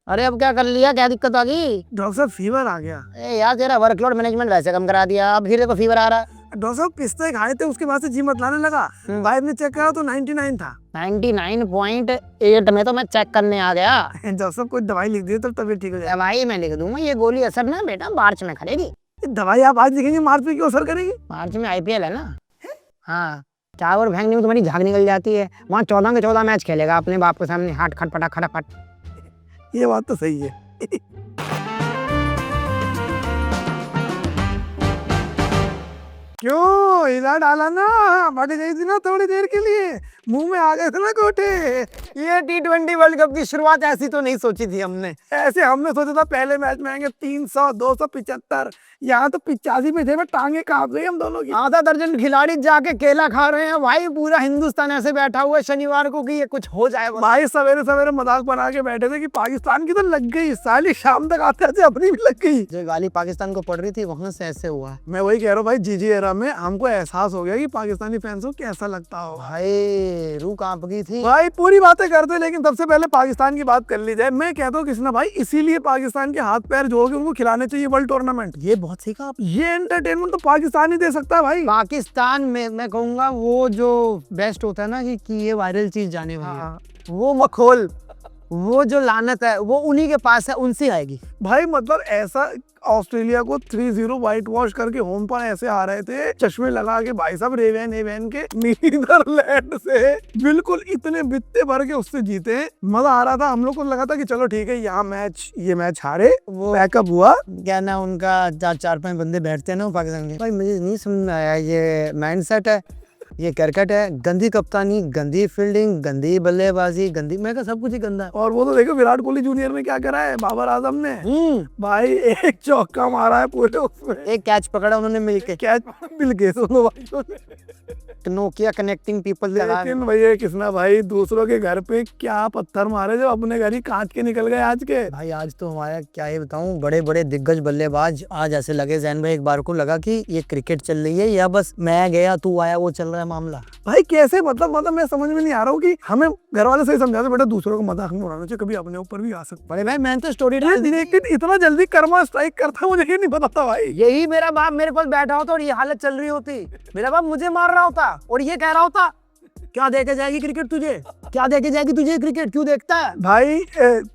अरे अब क्या कर लिया, क्या दिक्कत आ गई? डॉक्टर साहब फीवर आ गया। ए यार तेरा वर्कलोड मैनेजमेंट वैसे कम करा दिया, अब फिर देखो फीवर आ रहा है। डॉक्टर साहब पिस्ता खाए थे, उसके बाद से जिम लाने लगा। वाइफ ने चेक करा तो 99 था। 99.8 में तो मैं चेक करने आ गया। डॉक्टर साहब कोई दवाई लिख दी तो तबीयत ठीक हो जाए। दवाई मैं लिख दूंगा, ये गोली असर ना बेटा मार्च में करेगी। दवाई आप आज लिखेंगे, मार्च में क्यों असर करेगी? मार्च में आईपीएल है ना। हाँ, चावल फेंकने में तुम्हारी झाग निकल जाती है, वहाँ 14 के 14 मैच खेलेगा अपने बाप के सामने, हाथ खटपटा खटाखट। ये बात तो सही है। क्यों हिला डाला ना, बढ़ गई थी ना थोड़ी देर के लिए, मुंह में आ गए थे ना गोटे। ये T20 वर्ल्ड कप की शुरुआत ऐसी तो नहीं सोची थी हमने। ऐसे हमने सोचा था पहले मैच में आएंगे 300 275, यहाँ तो 85 में थे। टांगे कांप गई हम दोनों की। आधा दर्जन खिलाड़ी जाके केला खा रहे हैं भाई, पूरा हिंदुस्तान ऐसे बैठा हुआ है शनिवार को कि ये कुछ हो जाए बस। भाई सवेरे सवेरे मजाक बना के बैठे थे कि पाकिस्तान की तो लग गई, साली शाम तक आते आते अपनी भी लग गई। जो गाली पाकिस्तान को पड़ रही थी वहां से ऐसे हुआ। मैं वही कह रहा हूँ भाई, जीजी एरा में हमको एहसास हो गया कि पाकिस्तानी फैंस को कैसा लगता हो। भाई रूह कांप गई थी भाई पूरी बातें करते, लेकिन सबसे पहले पाकिस्तान की बात कर ली जाए। मैं कहता हूँ कृष्णा भाई, इसीलिए पाकिस्तान के हाथ पैर जोड़ के उनको खिलाने चाहिए वर्ल्ड टूर्नामेंट। ये बहुत सीखा आप। ये एंटरटेनमेंट तो पाकिस्तान ही दे सकता है भाई। पाकिस्तान में मैं कहूंगा वो जो बेस्ट होता है ना कि ये वायरल चीज जाने वाली है, वो मखौल, वो जो लानत है वो उन्हीं के पास है, उनसे आएगी भाई। मतलब ऐसा ऑस्ट्रेलिया को 3-0 व्हाइट वॉश करके होम पर ऐसे आ रहे थे, चश्मे लगा के भाई साहब, रेवेन के नीदरलैंड से बिल्कुल इतने बित्ते भर के उससे जीते। मजा आ रहा था, हम लोग को लगा था कि चलो ठीक है यहाँ ये मैच हारे, वो बैकअप हुआ। क्या ना उनका 4-5 बंदे बैठते हैं ना पाकिस्तान के। भाई मुझे नहीं समझ में आया, ये माइंडसेट है, ये क्रिकेट है, गंदी कप्तानी, गंदी फील्डिंग, गंदी बल्लेबाजी, गंदी, मैं कहा सब कुछ ही गंदा है। और वो तो देखो विराट कोहली जूनियर में क्या करा है बाबर आजम ने। भाई एक चौका मारा है पूरे उसमें, एक कैच पकड़ा उन्होंने मिलके, कैच मिल गए दोनों भाइयों ने। Nokia connecting people. लेकिन भैया कृष्णा भाई, दूसरों के घर पे क्या पत्थर मारे जब अपने घर ही कांच के निकल गए आज के। भाई आज तो हमारा क्या ही बताऊं, बड़े बड़े दिग्गज बल्लेबाज आज ऐसे लगे जैन भाई, एक बार को लगा कि ये क्रिकेट चल रही है या बस मैं गया तू आया वो चल रहा है मामला। भाई कैसे, मतलब मैं समझ में नहीं आ रहा हूँ कि हमें घर वाले सही समझाते बेटा दूसरों को मजाक नहीं उड़ाना चाहिए, कभी अपने ऊपर भी आ सकता बड़े भाई मैंने तो स्टोरी डाल दी, लेकिन इतना जल्दी कर्मा स्ट्राइक करता मुझे ये नहीं पता था भाई। यही मेरा बाप मेरे पास बैठा होता और ये हालत चल रही होती, मेरा बाप मुझे मार रहा होता और ये कह रहा होता क्या देके जाएगी क्रिकेट तुझे, क्या देके जाएगी तुझे क्रिकेट, क्यों देखता है भाई।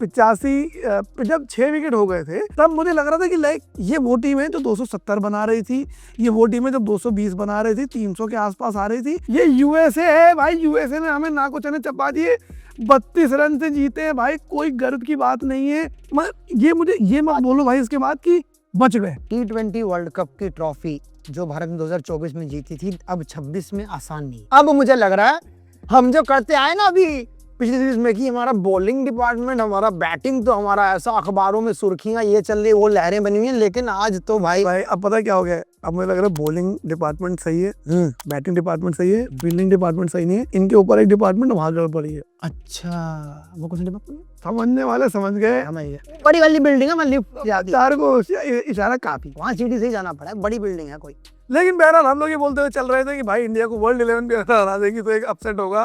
85 जब 6 विकेट हो गए थे तब मुझे लग रहा था कि लाइक ये वो टीम है जो 270 बना रही थी, ये वो टीम है जब 220 बना रही थी, 300 के आसपास आ रही थी। ये यूएसए है भाई, यूएसए ने हमें नाको चने चपा दिए, 32 रन से जीते हैं भाई, कोई गर्व की बात नहीं है। ये मत बोलो भाई इसके बाद कि बच गए। T20 वर्ल्ड कप की ट्रॉफी जो भारत ने 2024 में जीती थी, अब 26 में आसान नहीं। अब मुझे लग रहा है हम जो करते आए ना अभी पिछली सीरीज में कि हमारा बॉलिंग डिपार्टमेंट, हमारा बैटिंग तो हमारा ऐसा अखबारों में सुर्खियां ये चल रही, वो लहरें बनी हुई हैं, लेकिन आज तो भाई अब पता क्या हो गया, अब मुझे लग रहा है बॉलिंग डिपार्टमेंट सही है, बैटिंग डिपार्टमेंट सही है, फील्डिंग डिपार्टमेंट सही नहीं है, इनके ऊपर एक डिपार्टमेंट वहां गड़बड़ पड़ी है। अच्छा वो कौन सा डिपार्टमेंट? समझने वाले समझ गए। बड़ी वाली बिल्डिंग है, मतलब चार को इशारा काफी, वहाँ सीढ़ी से ही जाना पड़ा है, बड़ी बिल्डिंग है कोई। लेकिन बहरहाल हम लोग ये बोलते हुए चल रहे थे कि भाई इंडिया को वर्ल्ड 11 भी हरा देगी तो एक अपसेट होगा।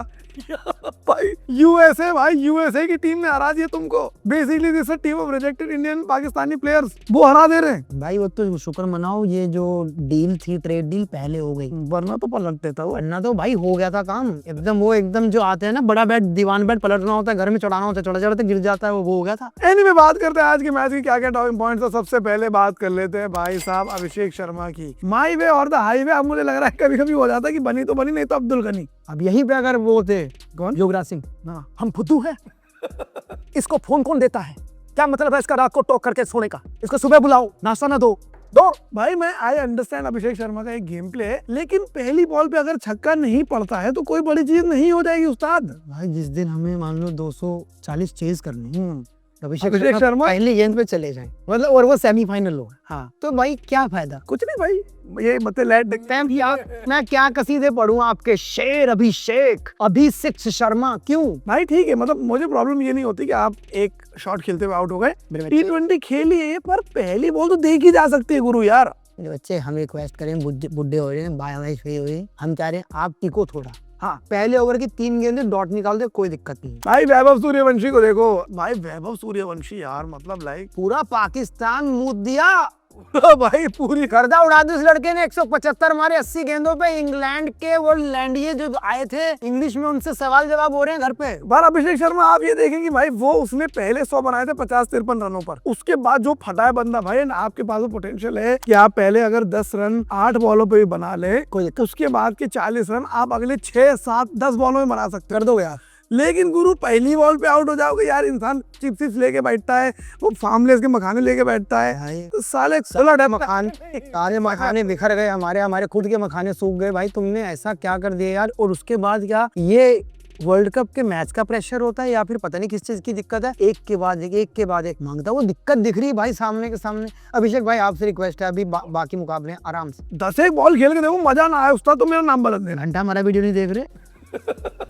भाई यूएसए, भाई यूएसए की टीम ने हरा दिया तुमको। Basically this a team of rejected Indian Pakistani players, वो हरा दे रहे हैं भाई। वो तो शुक्र मनाओ ये जो डील थी, ट्रेड डील पहले हो गई, वरना तो पलट देता वो, वरना तो भाई हो गया था काम एकदम। वो एकदम जो आते हैं ना बड़ा बैट, दीवान बैट पलटना होता है, घर में चढ़ाना होता है, चढ़ते चढ़ते गिर जाता है, वो हो गया था। एनीवे बात करते हैं आज के मैच की क्या क्या टॉकिंग पॉइंट्स। तो सबसे पहले बात कर लेते हैं भाई साहब अभिषेक शर्मा की। माई वे और द हाईवे। अब मुझे लग रहा है कभी कभी हो जाता है कि बनी तो बनी, नहीं तो अब्दुल गनी। अब यहीं पे अगर वो थे कौन, युवराज सिंह, हाँ हम फुद्दू हैं, इसको फोन कौन देता है, क्या मतलब है इसका रात को टॉक करके सोने का, इसको सुबह बुलाओ नाश्ता ना दो भाई। मैं आई अंडरस्टैंड अभिषेक शर्मा का एक गेम प्ले है, लेकिन पहली बॉल पे अगर छक्का नहीं पड़ता है तो कोई बड़ी चीज नहीं हो जाएगी उस्ताद। भाई जिस दिन हमें मान लो 240 चेज करनी, अभिषेक शर्मा पहले गेंद पे चले जाएं, मतलब और वो सेमीफाइनल हो, हाँ तो भाई क्या फायदा। कुछ नहीं भाई, ये मतलब लेट देखते हैं। मैं क्या कसीदे पढ़ूं आपके, शेर अभिषेक शर्मा क्यों भाई। ठीक है, मतलब मुझे प्रॉब्लम ये नहीं होती कि आप एक शॉट खेलते हुए आउट हो गए, T20 खेली है, पर पहली बॉल तो देखी जा सकती है गुरु यार। बच्चे हम रिक्वेस्ट करें, बुड्ढे हो रहे हैं, बाय हो रही, हम चाह रहे हैं आप टिको थोड़ा, हाँ पहले ओवर की 3 गेंदें डॉट निकाल दे, कोई दिक्कत नहीं। भाई वैभव सूर्यवंशी को देखो भाई, वैभव सूर्यवंशी यार मतलब लाइक पूरा पाकिस्तान मूत दिया, भाई पूरी गर्दा उड़ा दी उस लड़के ने। 175 मारे 80 गेंदों पे। इंग्लैंड के वो लैंडिये जो आए थे इंग्लिश में, उनसे सवाल जवाब हो रहे हैं घर पे। बार अभिषेक शर्मा आप ये देखें कि भाई वो उसने पहले 100 बनाए थे 50-53 रनों पर, उसके बाद जो फटा है बंदा भाई, आपके पास वो पोटेंशियल है कि आप पहले अगर 10 रन 8 बॉलों पे भी बना ले, उसके बाद के 40 रन आप अगले 6, 7, 10 बॉलों में बना सकते कर दो यार। लेकिन गुरु पहली बॉल पे आउट हो जाओगे यार, इंसान चिप्स लेके बैठता है, वो फार्मलेस के मखाने लेके बैठता है, तो साले सारे मखाने बिखर गए, हमारे खुद के मखाने सूख गए भाई। तुमने ऐसा क्या कर दिया यार। और उसके बाद क्या, ये वर्ल्ड कप के मैच का प्रेशर होता है या फिर पता नहीं किस चीज की दिक्कत है, एक के बाद एक मांगता है। वो दिक्कत दिख रही है भाई सामने के सामने। अभिषेक भाई आपसे रिक्वेस्ट है, अभी बाकी मुकाबले हैं, आराम से 10 एक बॉल खेल के देखो, मजा ना आए उस्ताद तो मेरा नाम बदल देना। घंटा हमारा वीडियो नहीं देख रहे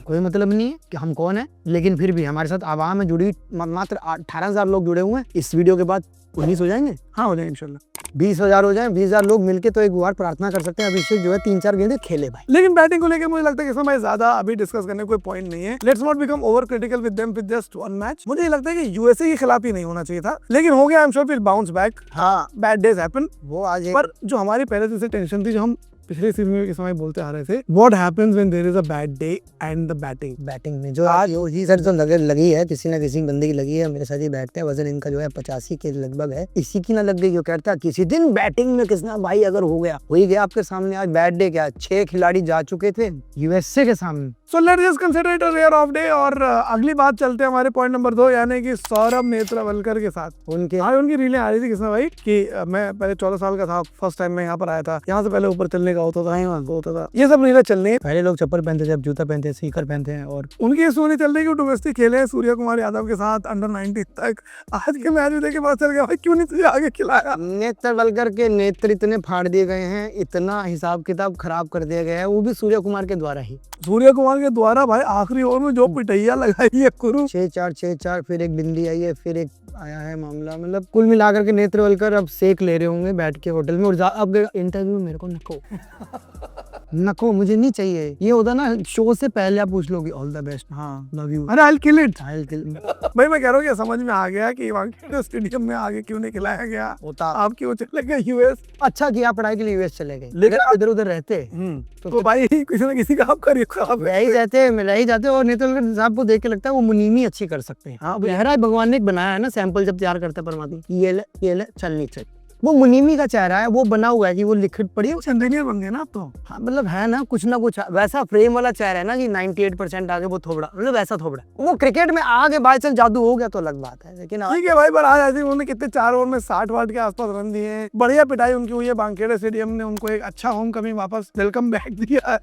कोई मतलब नहीं है कि हम कौन है, लेकिन फिर भी हमारे साथ आवाम में जुड़ी मात्र 18,000 लोग जुड़े हुए हैं। इस वीडियो के बाद 19 हो जाएंगे। हाँ हो जाएंगे इंशाल्लाह, 20,000 हो जाए। 20,000 लोग मिलके तो एक बार प्रार्थना कर सकते हैं अभिषेक जो है 3-4 गेंदें खेले भाई। लेकिन बैटिंग को लेकर मुझे लगता है कि इसमें ज्यादा अभी डिस्कस करने कोई पॉइंट नहीं है। Let's not become over critical with them with just one match. मुझे लगता है कि यूएसए के खिलाफ ही नहीं होना चाहिए था, लेकिन हो गया। I am sure will bounce back. हाँ, बैड डेज हैपन। वो आज पर जो हमारी पहले से टेंशन थी, जो हम पिछले सीजन के समय बोलते आ रहे थे, what happens when there is a bad day and the batting में जो आज ही सर तो लगी है, किसी ना किसी बंदे की लगी है। मेरे साथ ही बैठते हैं, वजन इनका जो है 85 के लगभग है, इसी की ना लग गई। जो कहता है किसी दिन बैटिंग में किसना भाई अगर हो ही गया आपके सामने। आज बैड डे क्या, 6 खिलाड़ी जा चुके थे यूएसए के सामने। So let's just consider it a rare of day. और अगली बात चलते हैं हमारे पॉइंट नंबर 2, यानी कि सौरभ नेत्रावलकर के साथ। उनकी रीलें आ रही थी किसने भाई कि मैं पहले 14 साल का था, फर्स्ट टाइम मैं यहाँ पर आया था, यहाँ से पहले ऊपर चलने का होता था, ये सब रीलें चल रही है। पहले लोग चप्पल पहनते थे, अब जूता पहनते हैं, स्नीकर पहनते हैं। और उनकी स्टोरी चल रही है कि डोमेस्टिक खेले हैं सूर्य कुमार यादव के साथ अंडर 19 तक। आज के मैच में देखे पता चल गया भाई क्यों नहीं तुझे आगे खिलाया। नेत्रावलकर के नेत्र इतने फाड़ दिए गए हैं, इतना हिसाब किताब खराब कर दिया गया है, वो भी सूर्य कुमार के द्वारा ही। सूर्य कुमार के द्वारा भाई आखिरी ओवर में जो पिटैया लगाई है गुरु, 6-4, फिर एक बिंदी आई है, फिर एक आया है मामला। मतलब कुल मिलाकर के नेत्रावलकर अब सेक ले रहे होंगे बैठ के होटल में। और अब इंटरव्यू मेरे को नको मुझे नहीं चाहिए। ये होता ना शो से पहले आप पूछ लोगे ऑल द बेस्ट, हाँ लव यू, अरे I'll kill it। भाई मैं कह रहा हूँ कि समझ में आ गया कि वानखेड़े स्टेडियम में आगे क्यों नहीं खिलाया गया होता। आप क्यों चले गए यूएस। अच्छा किया पढ़ाई के लिए यूएस चले गए, लेकिन इधर उधर रहते तो भाई किसी न किसी का आप करिए रह ही जाते। और नेत्रावलकर साहब को देख के लगता है वो मुनीमी अच्छी कर सकते हैं। हाँ चेहरा भगवान ने एक बनाया है ना, सैंपल जब तैयार करता है परमात्मा, ये ले चलनी चाहिए। वो मुनीमी का चेहरा है, वो बना हुआ है कि वो लिखित पड़ी है, इंजीनियर बन गए ना आप तो। हाँ मतलब है ना कुछ वैसा फ्रेम वाला चेहरा है ना कि 98% आगे वो थोबड़ा, मतलब वैसा थोबड़ा। वो क्रिकेट में आगे बाय चांस जादू हो गया तो अलग बात है, लेकिन ठीक है भाई। पर आज ऐसे उन्होंने कितने 4 ओवर में 60 वाट के आसपास रन दिए हैं, बढ़िया पिटाई उनकी हुई है। वानखेड़े स्टेडियम ने उनको एक अच्छा होम कमिंग वापस वेलकम बैक दिया है,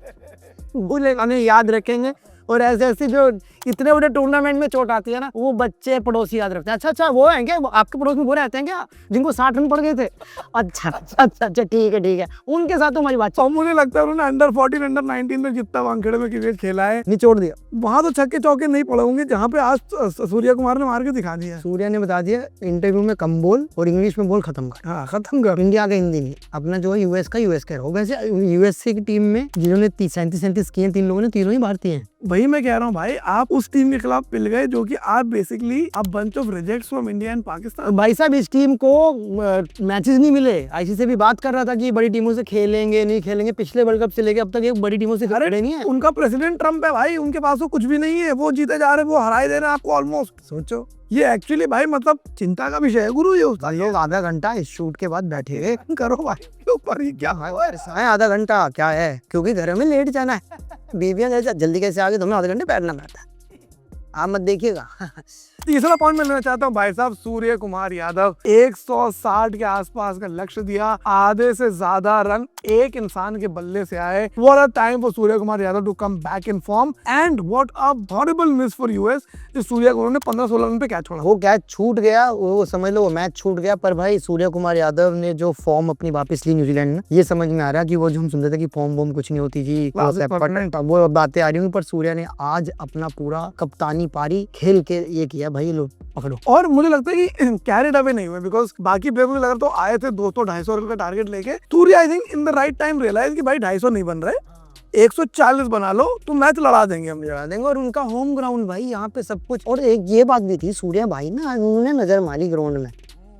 वो याद रखेंगे। और ऐसे जो इतने बड़े टूर्नामेंट में चोट आती है ना, वो बच्चे पड़ोसी याद रखते हैं। अच्छा वो हैं क्या आपके पड़ोस में, वो रहते हैं क्या जिनको 60 रन पड़ गए थे? अच्छा ठीक है, उनके साथ तो हमारी बात। और मुझे लगता है उन्होंने अंडर 14 अंडर 19 में जितना वानखेड़े में क्रिकेट खेला है निचोड़ दिया। वहां तो छक्के चौके नहीं पड़े होंगे जहाँ पे आज सूर्य कुमार ने मार के दिखा दिया। सूर्य ने बता दिया इंटरव्यू में कम बोल और इंग्लिश में बोल, खत्म कर। हाँ खत्म कर। इंडिया का हिंदी नहीं, अपना जो है यूएस का हो। वैसे यूएसए की टीम में जिन्होंने 37 किए 3 लोगों ने, तीनों ही भारतीय हैं। वही मैं कह रहा हूँ भाई, आप उस टीम के खिलाफ पिल गए जो कि आप basically a bunch of rejects from India and Pakistan. भाई साहब इस टीम को मैचेस नहीं मिले। आईसीसी से भी बात कर रहा था कि बड़ी टीमों से खेलेंगे नहीं खेलेंगे, पिछले वर्ल्ड कप से लेके अब तक एक बड़ी टीमों से खड़े नहीं है। उनका प्रेसिडेंट ट्रम्प है भाई, उनके पास तो कुछ भी नहीं है, वो जीते जा रहे, वो हराए दे रहे हैं आपको ऑलमोस्ट। सोचो ये एक्चुअली भाई मतलब चिंता का विषय है गुरु। ये लोग आधा घंटा इस शूट के बाद बैठे करो भाई ऊपर ही क्या है आधा घंटा क्या है, क्योंकि घर में लेट जाना है। बीवियां जल्दी कैसे आगे, तुम्हें आधे घंटे बैठना पड़ता है। आप मत देखिएगा। तीसरा पॉइंट मैं लेना चाहता हूँ भाई साहब, सूर्य कुमार यादव 160 के आसपास का लक्ष्य दिया, आधे से ज्यादा रन एक इंसान के बल्ले से आए। What a time for Surya Kumar Yadav to come back in form and what a horrible miss for us. Surya Kumar ने 15-16 रन पे कैच छोड़ा, वो कैच छूट गया, वो समझ लो वो मैच छूट गया। पर भाई सूर्य कुमार यादव ने जो फॉर्म अपनी वापस ली न्यूजीलैंड में, ये समझ में आ रहा है कि वो जो हम सुनते थे कि फॉर्म कुछ नहीं होती जी, वो बातें आ रही हुई। पर सूर्य ने आज अपना पूरा कप्तानी पारी खेल के ये किया भाई, लो पकड़ो। और मुझे लगता है कि कैरिड अवे नहीं हुए, बिकॉज बाकी प्लेयर मुझे लग रहा तो आए थे 200-250 रन का टारगेट लेके। Surya I think in the right time realise कि भाई 250 नहीं बन रहे, 140 बना लो तो मैच लड़ा देंगे हम। लड़ा देंगे। और उनका होम ग्राउंड भाई, यहाँ पे सब कुछ। और एक ये बात भी थी, सूर्या भाई ना उन्होंने नजर मारी ग्राउंड में,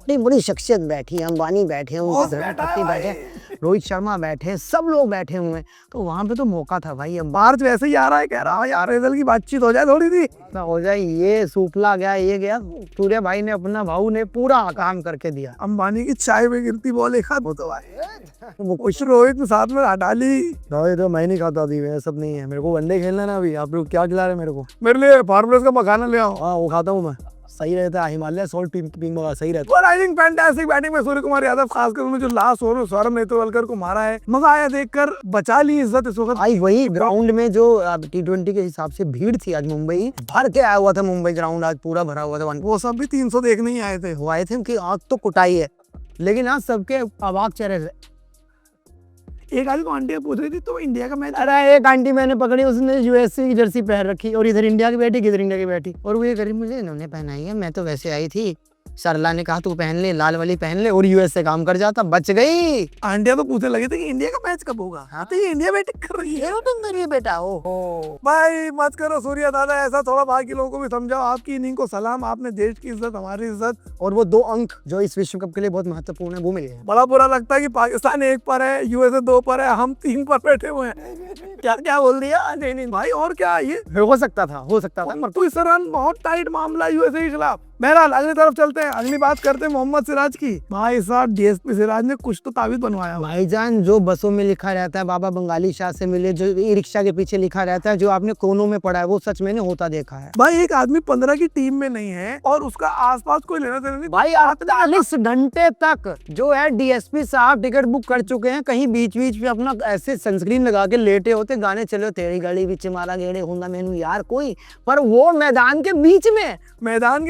बड़ी बड़ी शख्सियत बैठी है, अंबानी बैठे हैं, उनके धर्मपत्नी बैठे हैं, रोहित शर्मा बैठे हैं, सब लोग बैठे हुए हैं, तो वहां पे तो मौका था भाई। अब मार्च वैसे ही आ रहा है, कह रहा है यार रिजल्ट की बातचीत हो जाए थोड़ी सी, ना हो जाए, ये सूपला गया, ये गया। सूर्या भाई ने, अपना भाऊ ने पूरा काम करके दिया। अंबानी की चाय में गिरती बॉल एक हाथ तो भाई कुछ रोहित ने साथ में हटा ली। तो मैं नहीं खाता अभी, वैसा सब नहीं है, मेरे को वनडे खेलना ना अभी। आप लोग क्या खिला रहे हैं मेरे को? मेरे लिए फार्मलेस का मखाना ले आओ। हाँ वो खाता हूँ मैं, सही रहता है, हिमालय सॉल्ट पिंग सही रहता But I think fantastic batting में सूर्य कुमार यादव, खासकर उन्होंने जो लास्ट ओवर में सौरभ नेत्रवलकर को मारा है, मजा आया देखकर, बचा ली इज्जत इस वक्त। आई। वही ग्राउंड में जो T20 के हिसाब से भीड़ थी आज, मुंबई भर के आया हुआ था, मुंबई ग्राउंड आज पूरा भरा हुआ था। वो सब भी 300 देखने ही आए थे। वो आए थे कि आग तो कुटाई है, लेकिन आज सबके अवाक चेहरे थे। एक आदमी को आंटी पूछ रही थी तो इंडिया का मैच, अरे एक आंटी मैंने पकड़ी, उसने यूएसए की जर्सी पहन रखी, और इधर इंडिया की बैठी, इधर इंडिया की बैठी, और वो ये करी, मुझे इन्होंने पहनाई है, मैं तो वैसे आई थी, सरला ने कहा तू पहन ले, लाल वाली पहन ले, और यूएसए काम कर जाता, बच गई। आंटिया तो पूछने लगे थे कि इंडिया का मैच कब होगा। हाँ तो ये इंडिया बैटिंग कर रही है। तुम मेरी बेटा हो भाई मत करो सूर्या दादा ऐसा, थोड़ा बाकी लोगों को भी समझाओ। आपकी इनिंग को सलाम, आपने देश की इज्जत, हमारी इज्जत, और वो 2 अंक जो इस विश्व कप के लिए बहुत महत्वपूर्ण है, वो मिले हैं। बड़ा बुरा लगता है कि पाकिस्तान 1 पर है, यूएसए 2 पर है, हम 3 पर बैठे हुए हैं। क्या क्या बोल दिया? नहीं भाई, और क्या ये हो सकता था, हो सकता था। तो इस रन बहुत टाइट मामला यूएसए के खिलाफ। बहरहाल अगली तरफ चलते हैं, अगली बात करते हैं मोहम्मद सिराज की। भाई साहब डीएसपी सिराज ने कुछ तो ताबीज बनवाया। भाईजान जो बसों में लिखा रहता है, बाबा बंगाली शाह से मिले, जो ई रिक्शा के पीछे लिखा रहता है, जो आपने कोनों में पढ़ा है, वो सच मैंने होता देखा है। भाई एक आदमी 15 की टीम में नहीं है और उसका आसपास कोई लेना देना नहीं। भाई 48 घंटे तक जो है डीएसपी साहब टिकट बुक कर चुके हैं, कहीं बीच बीच में अपना ऐसे सनस्क्रीन लगा के लेटे होते, गाने चलो तेरी गली बीच मारा गेड़े होंदा मैनू यार कोई, पर वो मैदान के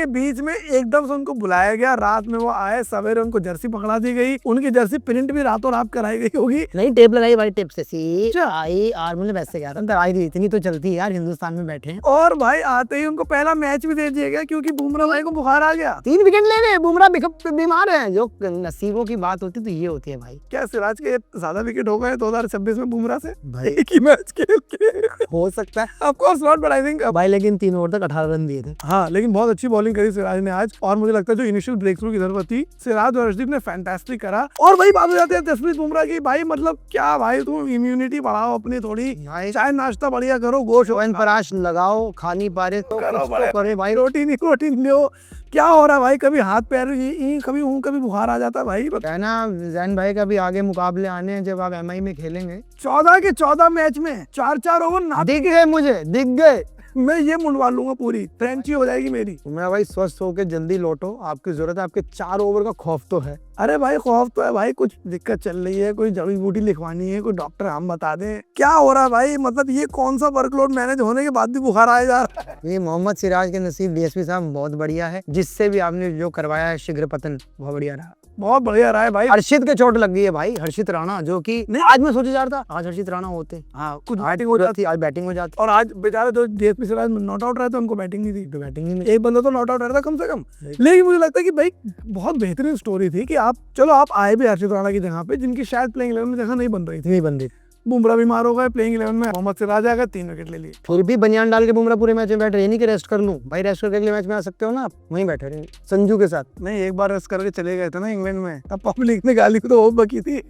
बीच में एकदम से उनको बुलाया गया। रात में वो आए, सवेरे उनको जर्सी पकड़ा दी गई, उनकी जर्सी प्रिंट भी रातों रात कराई गई होगी। नहीं टेप लगाई भाई, टेप से सी आई, और मुझे वैसे क्या था, दवाई दी, इतनी तो चलती है यार, हिंदुस्तान में बैठे हैं। और भाई आते ही उनको पहला मैच भी दे दिया गया क्योंकि बुमराह भाई को बुखार आ गया। 3 विकेट ले गए, बुमराह बीमार है। जो नसीबों की बात होती तो ये होती है भाई। क्या सिराज के ज्यादा विकेट हो गए 2026 में बुमराह से भाई, एक ही मैच खेल के? हो सकता है, of course not, but I think भाई लेकिन 3 ओवर तक 18 रन दिए थे। हाँ लेकिन बहुत अच्छी बॉलिंग करी सिराज ने आज, और मुझे लगता है जो इनिशियल ब्रेक थ्रू की जरूरत थी, सिराज और अर्शदीप ने फैंटास्टिक करा। और भाई बात हो जाते हैं जसप्रीत बुमराह की। भाई मतलब क्या भाई, तुम इम्यूनिटी बढ़ाओ अपनी थोड़ी, चाय नाश्ता बढ़िया करो, गोश्त पराश लगाओ, खानी पारे तो करे भाई, प्रोटीन लो। क्या हो रहा है भाई, कभी हाथ पैर कभी बुखार आ जाता है भाई। कहना जैन भाई का भी आगे मुकाबले आने हैं, जब आप एमआई में खेलेंगे। 14 के 14 मैच में 4-4 ओवर दिख गए, मुझे दिख गए। मैं ये मुंडवा लूंगा, पूरी फ्रेंची हो जाएगी मेरी। मैं भाई स्वस्थ होकर जल्दी लौटो, आपकी जरूरत है, आपके 4 ओवर का खौफ तो है। अरे भाई खौफ तो है भाई, कुछ दिक्कत चल रही है, कोई जड़ी बूटी लिखवानी है, कोई डॉक्टर हम बता दें क्या हो रहा है भाई। मतलब ये कौन सा वर्कलोड मैनेज होने के बाद भी बुखार आया जा रहा है। ये मोहम्मद सिराज के नसीब डीएसपी साहब बहुत बढ़िया है, जिससे भी आपने जो करवाया है शीघ्र पतन बहुत बढ़िया रहा, बहुत बढ़िया रहा है भाई। हर्षित के चोट लग गई है भाई, हर्षित राणा, जो कि नहीं आज मैं सोचे जा रहा था आज हर्षित राणा होते, हाँ कुछ बैटिंग हो जाती, आज बैटिंग हो जाती, और आज बेचारा जो डीएसपी सिराज नॉट आउट रहा था, उनको बैटिंग नहीं थी, तो बैटिंग ही नहीं, एक बंदा तो नॉट आउट रहा था कम से कम। लेकिन मुझे लगता है कि भाई बहुत बेहतरीन स्टोरी थी कि आप चलो आप आए भी हर्षित राणा की जगह पे, जिनकी शायद प्लेइंग 11 में जगह नहीं बन रही थी। बुमराह बीमार हो गए, प्लेइंग 11 में मोहम्मद सिराज आ गए, 3 विकेट ले लिए। फिर भी बनियान डाल के बुमराह पूरे मैच में बैठ रहे, नहीं कि रेस्ट कर लूं भाई, रेस्ट करके अगले मैच में आ सकते हो ना, आप वहीं बैठे रहे संजू के साथ। नहीं एक बार रेस्ट करके चले गए थे ना इंग्लैंड में, तब पब्लिक ने गाली तो वो बकी थी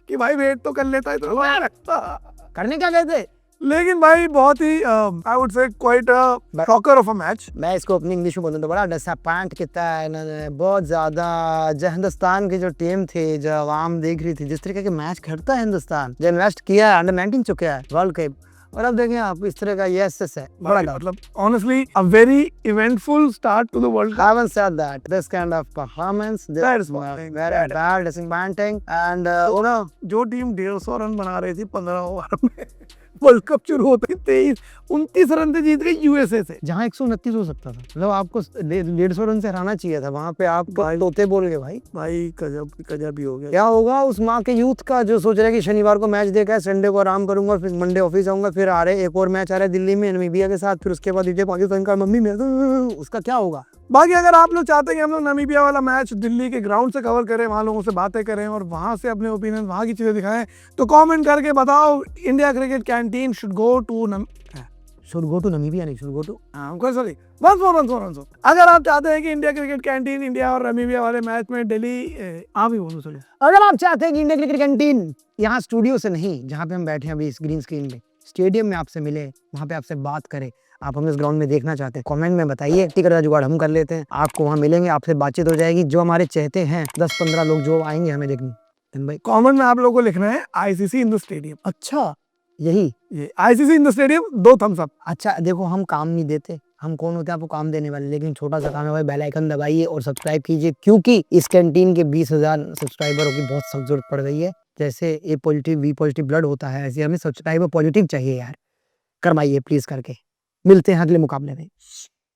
कि भाई वेट तो कर लेता है तो करने क्या गए थे। लेकिन भाई बहुत ही I would say quite shocker of a match. मैं इसको अपनी इंग्लिश में बोलूं तो बड़ा डिसअपॉइंट किया है इन्होंने बहुत ज्यादा। जो हिंदुस्तान की जो टीम थी, जो आवाम देख रही थी, जिस तरीके के मैच खेलता है हिंदुस्तान, जो इन्वेस्ट किया है, अंडर 19 चुका है वर्ल्ड कप, और अब देखें आप इस तरह का यस है बड़ा मतलब honestly a very eventful start to the world cup. Haven't said that. This kind of performance, That is very bad, disappointing, and you know, जो टीम 150 रन बना रही थी 15 ओवर में, वर्ल्ड कप शुरू होते ही 29 रन से जीत गई यूएसए से, जहाँ 129 हो सकता था। मतलब आपको 150 रन से हराना चाहिए था, वहाँ पे आप तोते बोल गए भाई गजब ही हो गया। क्या होगा उस माँ के यूथ का जो सोच रहा है कि शनिवार को मैच देखा है, संडे को आराम करूंगा, फिर मंडे ऑफिस आऊंगा, फिर आ रहे एक और मैच आ रहा है दिल्ली में नामीबिया के साथ, फिर उसके बाद पाकिस्तान का, मम्मी में उसका क्या होगा। बाकी अगर आप लोग चाहते हैं कि हम लोग नामीबिया वाला मैच दिल्ली के ग्राउंड से कवर करें, वहाँ लोगों से बातें करें और वहाँ से अपने ओपिनियन वहाँ की चीज़ें दिखाएं, तो कमेंट करके बताओ। India cricket canteen should go to Namibia नहीं, should go to sorry once more. अगर आप चाहते हैं कि इंडिया क्रिकेट कैंटीन इंडिया और नामीबिया वाले मैच में दिल्ली आप ही बोलो चलो। अगर आप चाहते हैं कि इंडिया क्रिकेट कैंटीन यहाँ स्टूडियो से नहीं, जहाँ पे हम बैठे हैं अभी इस ग्रीन स्क्रीन पे, स्टेडियम में आपसे मिले, वहाँ पे आपसे बात करे, आप हमें इस ग्राउंड में देखना चाहते हैं, कमेंट में बताइए, टिकट का जुगाड़ हम कर लेते हैं, आपको वहाँ मिलेंगे, आपसे बातचीत हो जाएगी। जो हमारे चहते हैं 10-15 लोग जो आएंगे हमें देखने, भाई कमेंट में आप लोगों को लिखना है आईसीसी इन द स्टेडियम। अच्छा यही, ये ICC in the stadium, 2 thumbs up. अच्छा देखो हम काम नहीं देते, हम कौन होते हैं आपको काम देने वाले, लेकिन छोटा सा काम है भाई, बेल आइकन दबाइए और सब्सक्राइब कीजिए, क्योंकि इस कैंटीन के 20,000 सब्सक्राइबरों की बहुत सख्त जरूरत पड़ गई है। जैसे ए पॉजिटिव बी पॉजिटिव ब्लड होता है, ऐसे हमें सब्सक्राइबर पॉजिटिव चाहिए यार, करवाइए प्लीज करके। मिलते हैं अगले मुकाबले में।